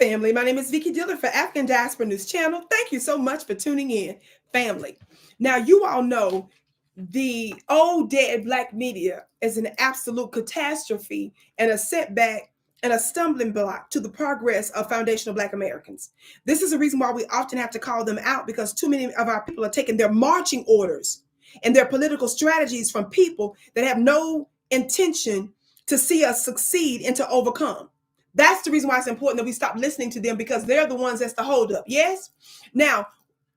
family. My name is Vicki Dillard for African Diaspora News Channel. Thank you so much for tuning in, family. Now, you all know the old dead Black media is an absolute catastrophe and a setback and a stumbling block to the progress of foundational Black Americans. This is the reason why we often have to call them out, because too many of our people are taking their marching orders and their political strategies from people that have no intention to see us succeed and to overcome. That's the reason why it's important that we stop listening to them, because they're the ones that's the holdup. Yes? Now,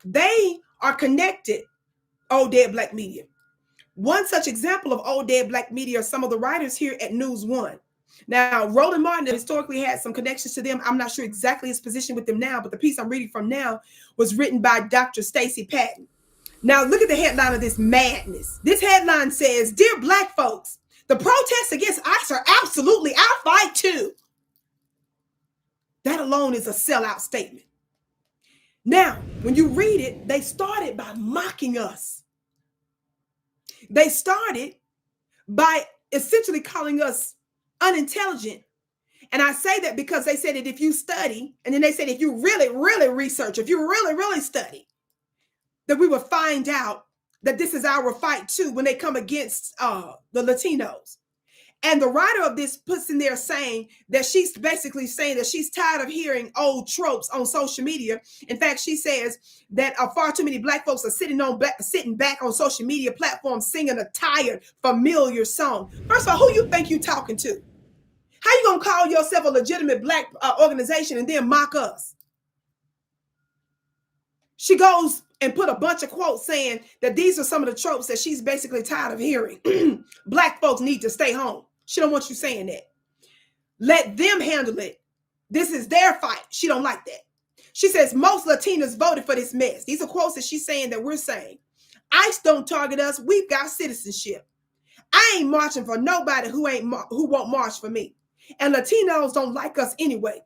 they are connected, old dead Black media. One such example of old dead Black media are some of the writers here at News One. Now, Roland Martin historically had some connections to them. I'm not sure exactly his position with them now, but the piece I'm reading from now was written by Dr. Stacey Patton. Now, look at the headline of this madness. This headline says, "Dear Black folks, the protests against ICE are absolutely our fight too." That alone is a sellout statement. Now, when you read it, they started by mocking us. They started by essentially calling us unintelligent. And I say that because they said that if you study, and then they said if you really, really research, if you really, really study, that we will find out that this is our fight too when they come against the Latinos. And the writer of this puts in there saying that she's basically saying that she's tired of hearing old tropes on social media. In fact, she says that far too many Black folks are sitting back on social media platforms singing a tired, familiar song. First of all, who you think you talking to? How you gonna call yourself a legitimate Black organization and then mock us? She goes and put a bunch of quotes saying that these are some of the tropes that she's basically tired of hearing. Black folks need to stay home. She don't want you saying that. Let them handle it. This is their fight. She don't like that. She says most Latinas voted for this mess. These are quotes that she's saying that we're saying. ICE don't target us. We've got citizenship. I ain't marching for nobody who won't march for me. And Latinos don't like us anyway.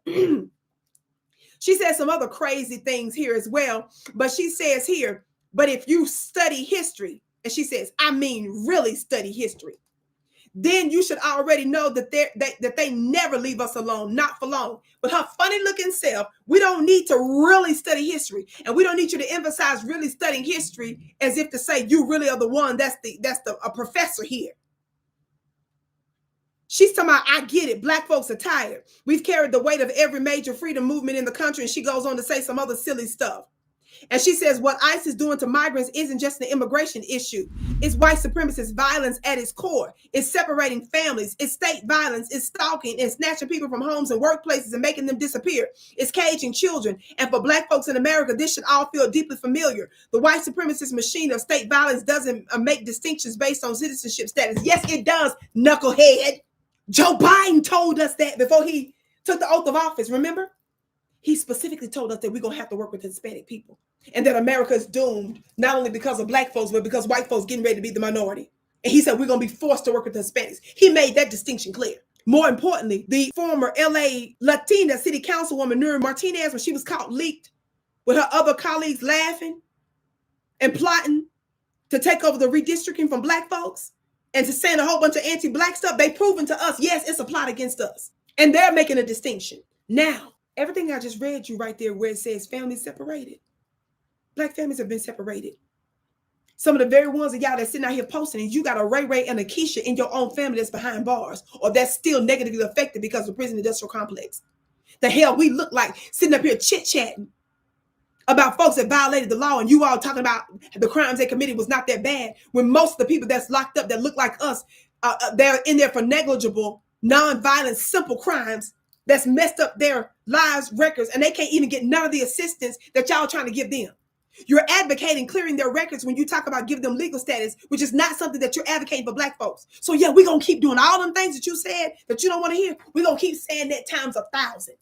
She says some other crazy things here as well, but she says here, but if you study history, and she says, I mean really study history, then you should already know that they never leave us alone, not for long. With her funny looking self, we don't need to really study history, and we don't need you to emphasize really studying history as if to say you really are the one that's a professor here. She's talking about, I get it. Black folks are tired. We've carried the weight of every major freedom movement in the country. And she goes on to say some other silly stuff. And she says what ICE is doing to migrants isn't just an immigration issue. It's white supremacist violence at its core. It's separating families. It's state violence. It's stalking and snatching people from homes and workplaces and making them disappear. It's caging children. And for Black folks in America, this should all feel deeply familiar. The white supremacist machine of state violence doesn't make distinctions based on citizenship status. Yes, it does, knucklehead. Joe Biden told us that before he took the oath of office, remember? He specifically told us that we're going to have to work with Hispanic people and that America is doomed, not only because of Black folks, but because white folks getting ready to be the minority. And he said we're going to be forced to work with the Hispanics. He made that distinction clear. More importantly, the former LA Latina city councilwoman, Nury Martinez, when she was caught leaked with her other colleagues laughing and plotting to take over the redistricting from Black folks, and to saying a whole bunch of anti-Black stuff, they've proven to us, yes, it's a plot against us. And they're making a distinction. Now, everything I just read you right there where it says families separated. Black families have been separated. Some of the very ones of y'all that's sitting out here posting, and you got a Ray Ray and a Keisha in your own family that's behind bars, or that's still negatively affected because of the prison industrial complex. The hell we look like sitting up here chit-chatting about folks that violated the law, and you all talking about the crimes they committed was not that bad, when most of the people that's locked up that look like us, they're in there for negligible, non-violent, simple crimes that's messed up their lives, records, and they can't even get none of the assistance that y'all trying to give them. You're advocating clearing their records when you talk about giving them legal status, which is not something that you're advocating for Black folks. So yeah, we're going to keep doing all them things that you said that you don't want to hear. We're going to keep saying that times 1,000.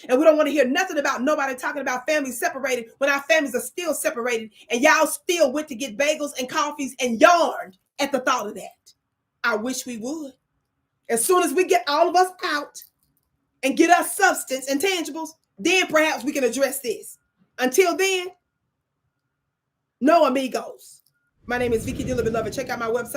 And we don't want to hear nothing about nobody talking about families separated when our families are still separated, and y'all still went to get bagels and coffees and yarned at the thought of that. I wish we would. As soon as we get all of us out and get us substance and tangibles, then perhaps we can address this. Until then, no amigos. My name is Vicki Dillard, beloved. Check out my website.